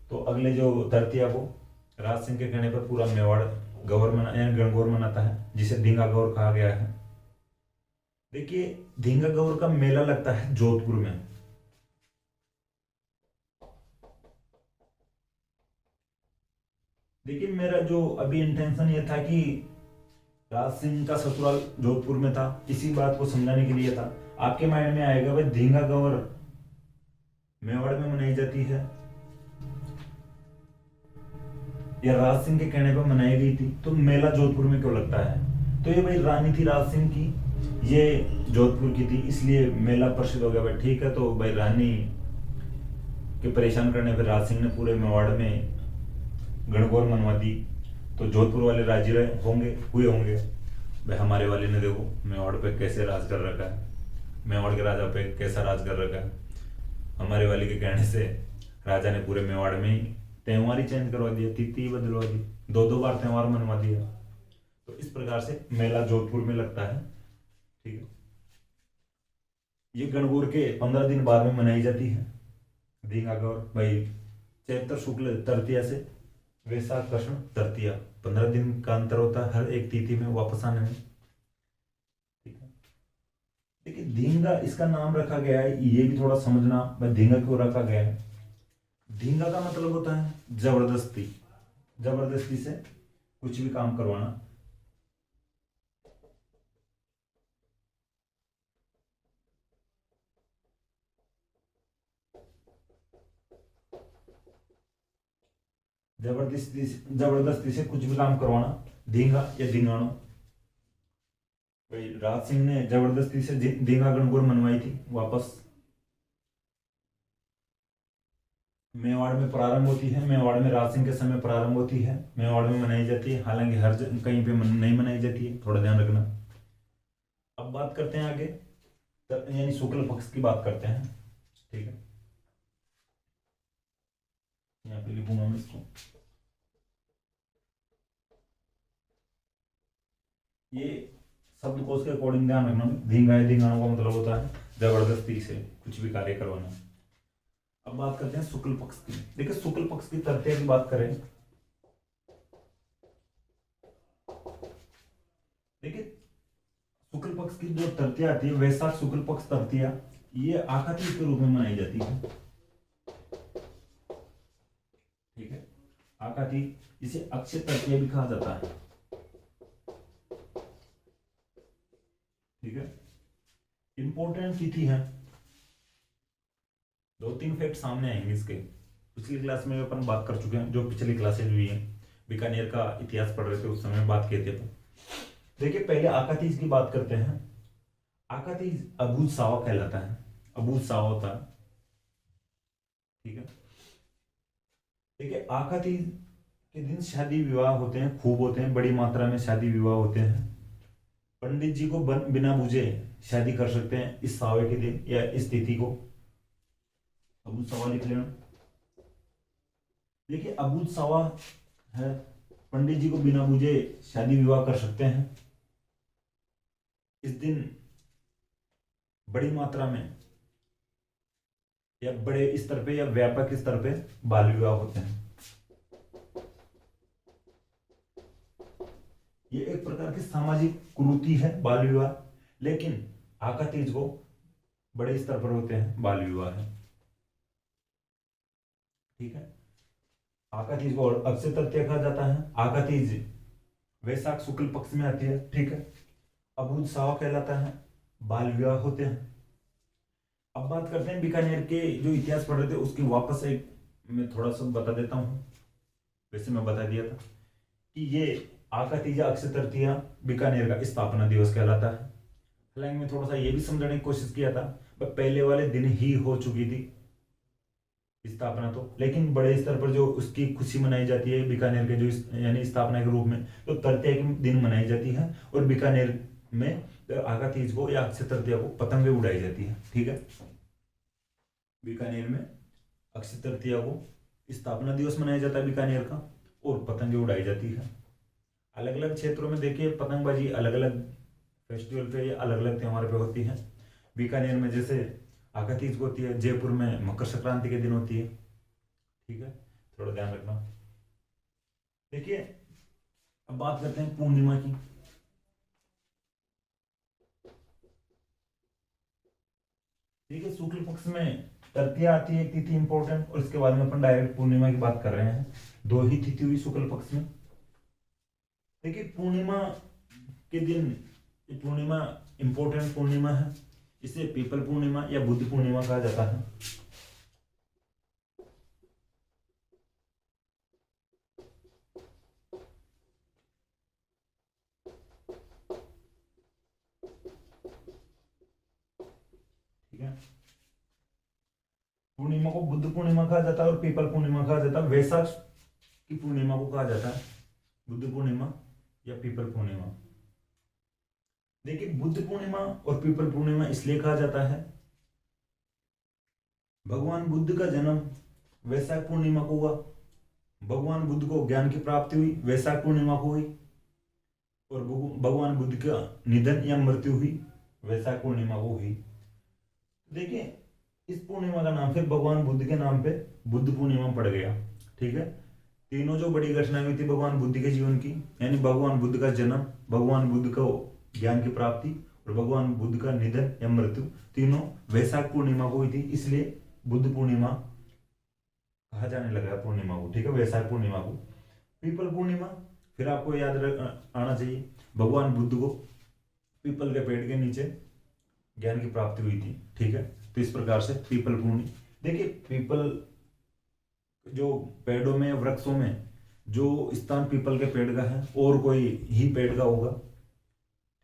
S1: तो अगले जो तृतीया को राज सिंह के कहने पर पूरा मेवाड़ गणगौर मनाता है, जिसे धींगा गौर कहा गया है। देखिए धींगा गौर का मेला लगता है जोधपुर में। देखिए मेरा जो अभी इंटेंशन ये था कि राज सिंह का ससुराल जोधपुर में था, इसी बात को समझाने के लिए था। आपके माइंड में आएगा भाई धींगा गौर मेवाड़ में मनाई जाती है या राज सिंह के कहने पर मनाई गई थी, तो मेला जोधपुर में क्यों लगता है। तो ये भाई रानी थी राज सिंह की, ये जोधपुर की थी, इसलिए मेला प्रसिद्ध हो गया भाई। ठीक है, तो भाई रानी के परेशान करने पर राज सिंह ने पूरे मेवाड़ में गणगौर मनवा दी। तो जोधपुर वाले राजी रहे होंगे, हुए होंगे भाई हमारे वाले ने देखो मेवाड़ पे कैसे राज कर रखा है, मेवाड़ के राजा पे कैसा राज कर रखा है। हमारे वाले के कहने से राजा ने पूरे मेवाड़ में ही त्योहार ही चेंज करवा दिया, तिथि बदलवा दी, दो दो बार त्योहार मनवा दिया। तो इस प्रकार से मेला जोधपुर में लगता है। ठीक है, ये गणगौर के 15 दिन बाद में मनाई जाती है। दींगा गौर भाई चैत्र शुक्ल तृतीया से वैशाख कृष्ण तृतीया, 15 दिन का अंतर होता है हर एक तिथि में वापस आने में। ठीक है, देखिए धींगा इसका नाम रखा गया है, ये भी थोड़ा समझना भाई धींगा क्यों रखा गया है। धींगा का मतलब होता है जबरदस्ती, जबरदस्ती से कुछ भी काम करवाना। जबरदस्ती से कुछ भी काम करवाना, धींगा या धींगाणु। भाई राज सिंह ने जबरदस्ती से धींगा गणगौर मनवाई थी वापस। मेवाड़ में प्रारंभ होती है, मेवाड़ में राज सिंह के समय प्रारंभ होती है, मेवाड़ में मनाई जाती है। हालांकि हर कहीं पे नहीं मनाई जाती है, थोड़ा ध्यान रखना। अब बात करते हैं आगे, यानी शुक्ल पक्ष की बात करते हैं। ठीक है, यहाँ पे लिखूंगा मैं इसको। ये शब्दकोश के अकॉर्डिंग ध्यान रखना। धींगा या धींगाणु का मतलब होता है जबरदस्ती से कुछ भी कार्य करवाना। अब बात करते हैं शुक्ल पक्ष की। देखिए शुक्ल पक्ष की तृतीया की बात करें, देखिए शुक्ल पक्ष की जो तृतीया आती है, वैशाख शुक्ल पक्ष तृतीया, ये आकातीज के रूप में मनाई जाती है। ठीक है, आकातीज, इसे अक्षय तृतीया भी कहा जाता है। ठीक है, इंपॉर्टेंट तिथि है। दो तीन फैक्ट सामने आएंगे इसके, पिछली क्लास में अपन बात कर चुके हैं, जो पिछली क्लासेज हुई है बीकानेर का इतिहास पढ़ रहे थे उस समय बात किए थे अपन। देखिए पहले आकातीज की बात करते हैं। आकातीज अबूझ सावा कहलाता है, अबूझ सावा होता है। ठीक है, देखिए आकातीज के दिन शादी विवाह होते हैं, खूब होते हैं, बड़ी मात्रा में शादी विवाह होते हैं। पंडित जी को बिना बुझे शादी कर सकते हैं इस सावे के दिन या इस तिथि को। अबूझ सावा लिख लेना। देखिए अबूझ सावा है, पंडित जी को बिना बुझे शादी विवाह कर सकते हैं इस दिन। बड़ी मात्रा में या बड़े स्तर पे या व्यापक स्तर पे बाल विवाह होते हैं। ये एक प्रकार की सामाजिक कुरीति है बाल विवाह, लेकिन आकातीज को बड़े स्तर पर होते हैं बाल विवाह है। ठीक है, आकातीज को अक्षय तृतीया कहा जाता है। आकातीज वैशाख शुक्ल पक्ष में आती है। ठीक है, अबूझ सावा कहलाता है, बाल विवाह होते हैं। अब बात करते हैं बीकानेर के जो इतिहास पढ़ रहे थे उसकी वापस एक मैं थोड़ा सा बता देता हूँ। वैसे मैं बता दिया था कि ये आकातीजा अक्षय तृतीया बीकानेर का स्थापना दिवस कहलाता है। हालांकि मैं थोड़ा सा ये भी समझाने की कोशिश किया था, पर पहले वाले दिन ही हो चुकी थी स्थापना तो, लेकिन बड़े स्तर पर जो उसकी खुशी मनाई जाती है बीकानेर के जो यानी स्थापना के रूप में, तो तृतीया के दिन मनाई जाती है। और बीकानेर में आकातीज को या अक्षय तृतीया को पतंगे उड़ाई जाती है। ठीक है, बीकानेर में अक्षय तृतीया को स्थापना दिवस मनाया जाता है बीकानेर का, और पतंगे उड़ाई जाती है। अलग अलग क्षेत्रों में देखिए पतंगबाजी अलग अलग फेस्टिवल पे या अलग अलग त्योहार पे होती है। बीकानेर में जैसे आकातीज को होती है, जयपुर में मकर संक्रांति के दिन होती है। ठीक है, थोड़ा ध्यान रखना। देखिए अब बात करते हैं पूर्णिमा की। ठीक है, शुक्ल पक्ष में तृतीया आती है एक तिथि इंपॉर्टेंट, और इसके बाद में अपन डायरेक्ट पूर्णिमा की बात कर रहे हैं। दो ही तिथि हुई शुक्ल पक्ष में। देखिए पूर्णिमा के दिन, ये पूर्णिमा इंपॉर्टेंट पूर्णिमा है, इसे पीपल पूर्णिमा या बुद्ध पूर्णिमा कहा जाता है। को बुद्ध पूर्णिमा कहा जाता है और पीपल पूर्णिमा कहा जाता है। वैशाख की पूर्णिमा को कहा जाता है बुद्ध पूर्णिमा या पीपल पूर्णिमा। देखिए, बुद्ध पूर्णिमा और पीपल पूर्णिमा इसलिए कहा जाता है, भगवान बुद्ध का जन्म वैशाख पूर्णिमा को हुआ, भगवान बुद्ध को ज्ञान की प्राप्ति हुई वैशाख पूर्णिमा को हुई, और भगवान बुद्ध का निधन या मृत्यु हुई वैशाख पूर्णिमा को हुई। देखिए, इस पूर्णिमा का नाम फिर भगवान बुद्ध के नाम पे बुद्ध पूर्णिमा पड़ गया। ठीक है, तीनों जो बड़ी घटनाएं हुई थी भगवान बुद्ध के जीवन की, यानी भगवान बुद्ध का जन्म, भगवान बुद्ध को ज्ञान की प्राप्ति और भगवान बुद्ध का निधन या मृत्यु, तीनों वैशाख पूर्णिमा को हुई थी, इसलिए बुद्ध पूर्णिमा कहा जाने लगा पूर्णिमा को। ठीक है, वैशाख पूर्णिमा को। पीपल पूर्णिमा फिर आपको याद आना चाहिए, भगवान बुद्ध को पीपल के पेड़ के नीचे ज्ञान की प्राप्ति हुई थी। ठीक है, तो इस प्रकार से पीपल पूर्णिमा। देखिए, पीपल जो पेड़ों में, वृक्षों में जो स्थान पीपल के पेड़ का है और कोई ही पेड़ का होगा।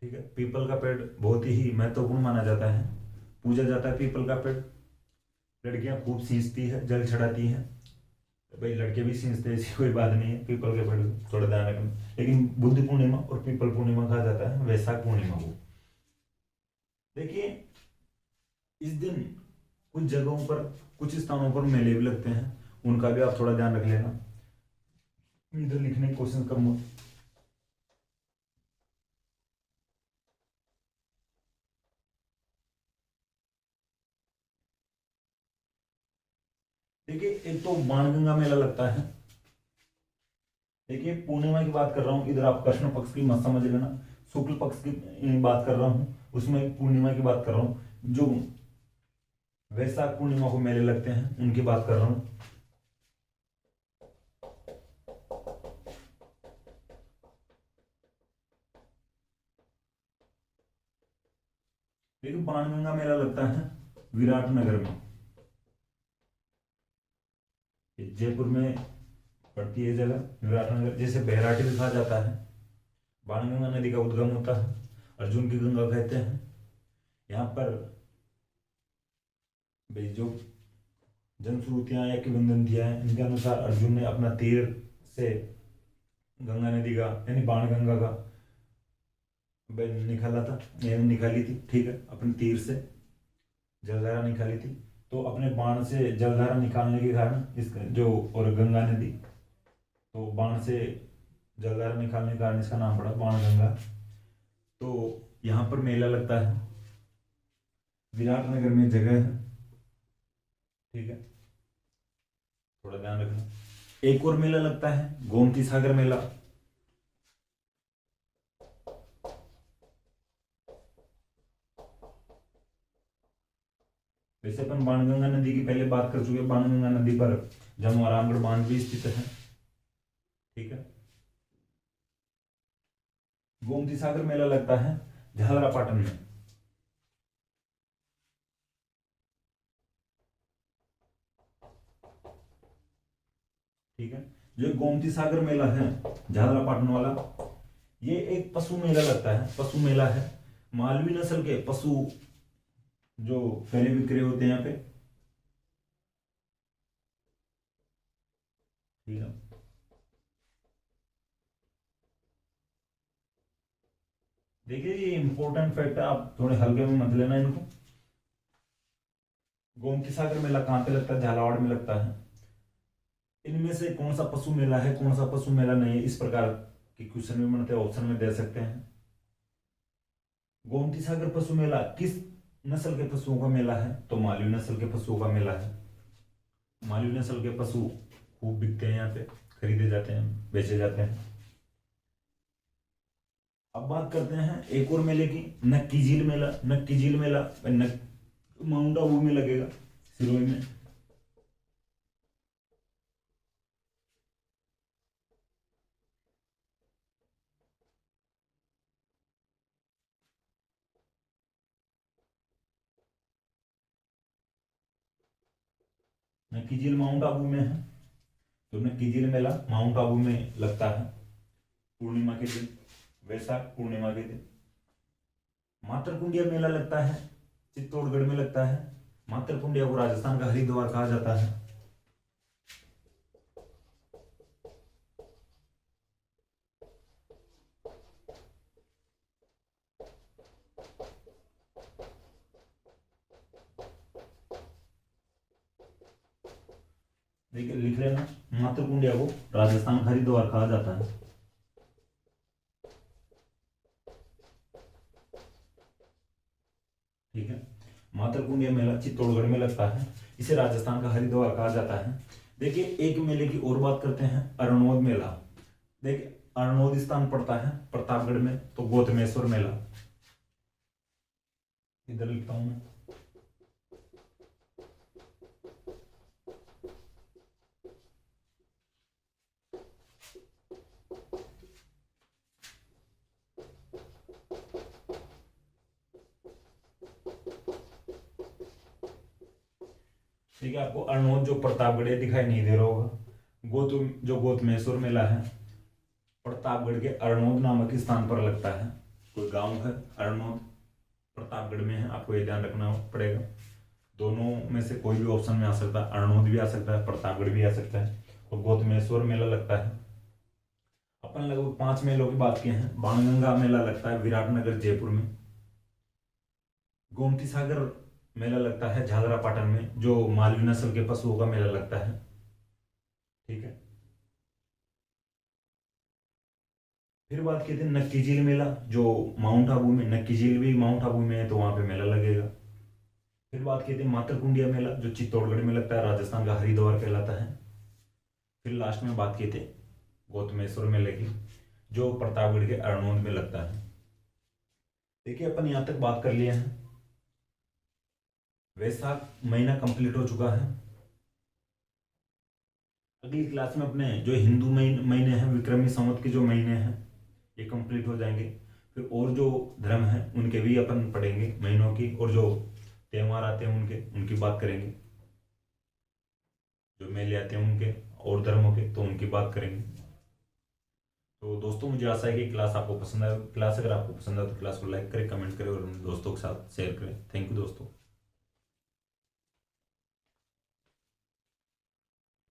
S1: ठीक है, पीपल का पेड़ बहुत ही महत्वपूर्ण माना जाता है, पूजा जाता है पीपल का पेड़। लड़कियां खूब सींचती है, जल चढ़ाती हैं, भाई लड़के भी सींचते हैं, ऐसी कोई बात नहीं है, पीपल के पेड़ थोड़ा ध्यान रखना। लेकिन बुद्ध पूर्णिमा और पीपल पूर्णिमा कहा जाता है वैशाख पूर्णिमा को। देखिए, इस दिन कुछ जगहों पर, कुछ स्थानों पर मेले भी लगते हैं, उनका भी आप थोड़ा ध्यान रख लेना। इधर लिखने की कोशिश करूंगा। देखिए, एक तो बाणगंगा मेला लगता है। देखिए, पूर्णिमा की बात कर रहा हूँ, इधर आप कृष्ण पक्ष की मत समझ लेना, शुक्ल पक्ष की बात कर रहा हूँ, उसमें पूर्णिमा की बात कर रहा हूँ। जो वैशाख पूर्णिमा को मेले लगते हैं उनकी बात कर रहा हूँ। देखिए, बाणगंगा मेला लगता है विराटनगर में, जयपुर में पड़ती है जगह विराटनगर, जैसे बहराटी भी कहा जाता है। बाणगंगा नदी का उद्गम होता है, अर्जुन की गंगा कहते हैं। यहाँ पर जो जनश्रुतियां या किंवदंतियां हैं, इनके अनुसार अर्जुन ने अपना तीर से गंगा नदी का, यानी बाणगंगा का निकाला था, निकाली थी। ठीक है, अपने तीर से जलधारा निकाली थी, तो अपने बाण से जलधारा निकालने के कारण इस जो, और गंगा नदी, तो बाण से जलधारा निकालने के कारण इसका नाम पड़ा बाणगंगा। तो यहाँ पर मेला लगता है, विराटनगर में जगह है। ठीक है, थोड़ा ध्यान रखना। एक और मेला लगता है गोमती सागर मेला। वैसे अपन बाणगंगा नदी की पहले बात कर चुके, बाणगंगा नदी पर जमुआ रामगढ़ बांध भी स्थित है। ठीक है, गोमती सागर मेला लगता है झालरापाटन में। ठीक है, जो गोमती सागर मेला है झालरापाटन वाला, ये एक पशु मेला लगता है, पशु मेला है। मालवी नस्ल के पशु जो क्रय विक्रय होते हैं यहाँ पे। ठीक है, देखिए, ये इंपॉर्टेंट फैक्ट है, आप थोड़े हल्के में मत लेना इनको। गोमती सागर मेला कहाँ पे लगता है? झालावाड़ में लगता है। इनमें से कौन सा पशु मेला है, कौन सा पशु मेला नहीं है, इस प्रकार के क्वेश्चन भी बनते हैं, ऑप्शन में दे सकते हैं। गोमती सागर पशु मेला किस नस्ल के पशुओं का मेला है? तो मालवी नस्ल के पशुओं का मेला है। मालवी नस्ल के पशु खूब बिकते हैं, यहाँ पे खरीदे जाते हैं, बेचे जाते हैं। अब बात करते हैं एक और मेले की, नक्की झील मेला। नक्की झील मेला माउंट आबू में लगेगा, सिरोही में। नक्की झील माउंट आबू में है, तो नक्की झील मेला माउंट आबू में लगता है पूर्णिमा के दिन, वैशाख पूर्णिमा के दिन। मातरकुंडिया मेला लगता है चित्तौड़गढ़ में लगता है, मातृकुंडिया को राजस्थान का हरिद्वार कहा जाता है। देखिए लिख लेना, मातृकुंडिया को राजस्थान का हरिद्वार कहा जाता है। ठीक है, मातृकुंडिया मेला चित्तौड़गढ़ में लगता है, इसे राजस्थान का हरिद्वार कहा जाता है। देखिए एक मेले की और बात करते हैं, अरणोद मेला। देखिए अरणोद स्थान पड़ता है प्रतापगढ़ में, तो गौतमेश्वर मेला इधर लिखता हूं मैं। ठीक है, आपको अरणोद जो प्रतापगढ़ दिखाई नहीं दे रहा होगा, जो गौतमेश्वर मेला है प्रतापगढ़ के अरणोद नामक स्थान पर लगता है। कोई गांव है अरणोद, प्रतापगढ़ में है, आपको ये ध्यान रखना पड़ेगा। दोनों में से कोई भी ऑप्शन में आ सकता है, अरणोद भी आ सकता है, प्रतापगढ़ भी आ सकता है। और गौतमेश्वर मेला लगता है। अपन लगभग 5 मेलों की बात किए हैं। बाणगंगा मेला लगता है विराटनगर जयपुर में। गोमती सागर मेला लगता है झालरापाटन में, जो मालवी नस्ल के पशुओं का मेला लगता है। ठीक है, फिर बात की थी नक्की झील मेला, जो माउंट आबू में, नक्की झील भी माउंट आबू में है, तो वहां पे मेला लगेगा। फिर बात की थी मातृकुंडिया मेला, जो चित्तौड़गढ़ में लगता है, राजस्थान का हरिद्वार कहलाता है। फिर लास्ट में बात की थी गौतमेश्वर मेले की, जो प्रतापगढ़ के अरणोद में लगता है। देखिए अपन यहाँ तक बात कर लिए हैं। वैशाख महीना कंप्लीट हो चुका है। अगली क्लास में अपने जो हिंदू महीने हैं, विक्रमी संवत के जो महीने हैं, ये कंप्लीट हो जाएंगे। फिर और जो धर्म है उनके भी अपन पढ़ेंगे महीनों की, और जो त्यौहार आते हैं उनकी बात करेंगे। जो मेले आते हैं उनके और धर्मों के, तो उनकी बात करेंगे। तो दोस्तों मुझे आशा है कि क्लास आपको पसंद आए। क्लास अगर आपको पसंद आए तो क्लास को लाइक करें, कमेंट करें और अपने दोस्तों के साथ शेयर करें। थैंक यू दोस्तों।